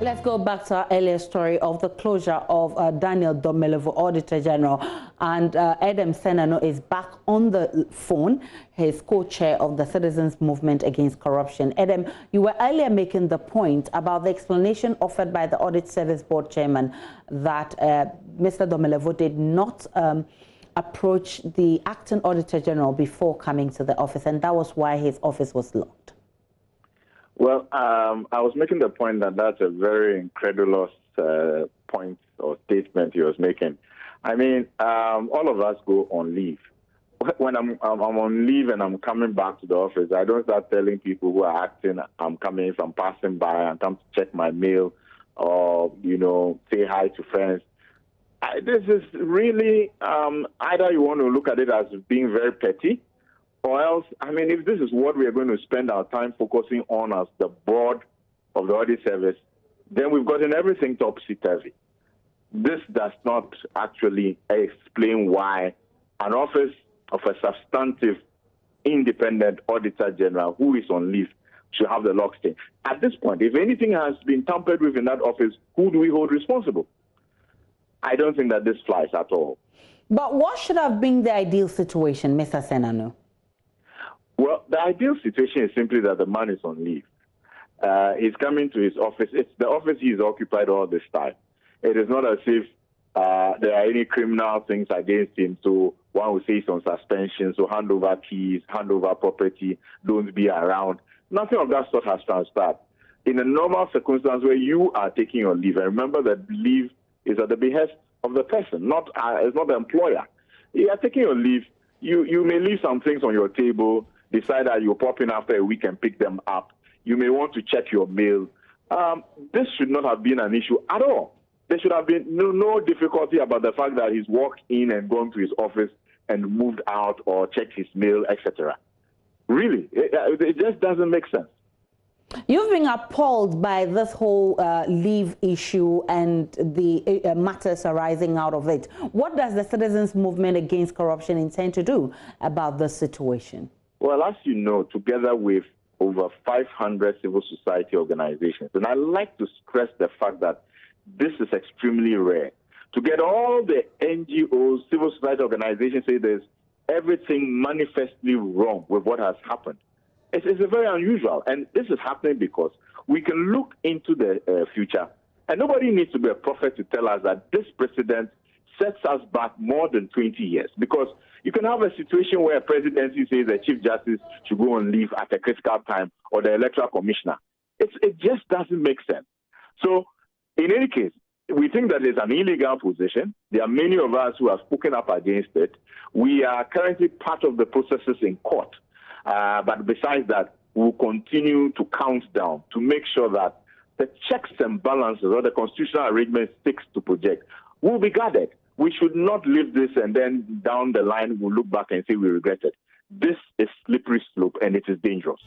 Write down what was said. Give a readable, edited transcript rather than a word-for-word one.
Let's go back to our earlier story of the closure of Daniel Domelevo, Auditor General. And Edem Senano is back on the phone. He's co-chair of the Citizens Movement Against Corruption. Edem, you were earlier making the point about the explanation offered by the Audit Service Board Chairman that Mr. Domelevo did not approach the acting Auditor General before coming to the office, and that was why his office was locked. Well, I was making the point that that's a very incredulous point or statement he was making. I mean, all of us go on leave. When I'm on leave and I'm coming back to the office, I don't start telling people who are acting, I'm coming if I'm passing by and come to check my mail or, say hi to friends. This is really, either you want to look at it as being very petty, or else, I mean, if this is what we are going to spend our time focusing on as the board of the audit service, then we've gotten everything topsy-turvy. This does not actually explain why an office of a substantive, independent auditor general who is on leave should have the lock stay. At this point, if anything has been tampered with in that office, who do we hold responsible? I don't think that this flies at all. But what should have been the ideal situation, Mr. Senano? Well, the ideal situation is simply that the man is on leave. He's coming to his office. It's the office he's occupied all this time. It is not as if there are any criminal things against him, so one will say he's on suspension, so hand over keys, hand over property, don't be around. Nothing of that sort has transpired. In a normal circumstance where you are taking your leave, and remember that leave is at the behest of the person, it's not the employer. You are taking your leave, you may leave some things on your table, decide that you'll pop in after a week and pick them up. You may want to check your mail. This should not have been an issue at all. There should have been no difficulty about the fact that he's walked in and gone to his office and moved out or checked his mail, etc. Really, it just doesn't make sense. You've been appalled by this whole leave issue and the matters arising out of it. What does the Citizens Movement Against Corruption intend to do about this situation? Well, as you know, together with over 500 civil society organizations, and I like to stress the fact that this is extremely rare. To get all the NGOs, civil society organizations say there's everything manifestly wrong with what has happened. It's very unusual, and this is happening because we can look into the future, and nobody needs to be a prophet to tell us that this precedent sets us back more than 20 years, because you can have a situation where a presidency says the Chief Justice should go on leave at a critical time, or the Electoral Commissioner. It just doesn't make sense. So, in any case, we think that it's an illegal position. There are many of us who have spoken up against it. We are currently part of the processes in court. But besides that, we'll continue to count down to make sure that the checks and balances or the constitutional arrangement sticks to project will be guarded. We should not leave this and then down the line we'll look back and say we regret it. This is slippery slope and it is dangerous.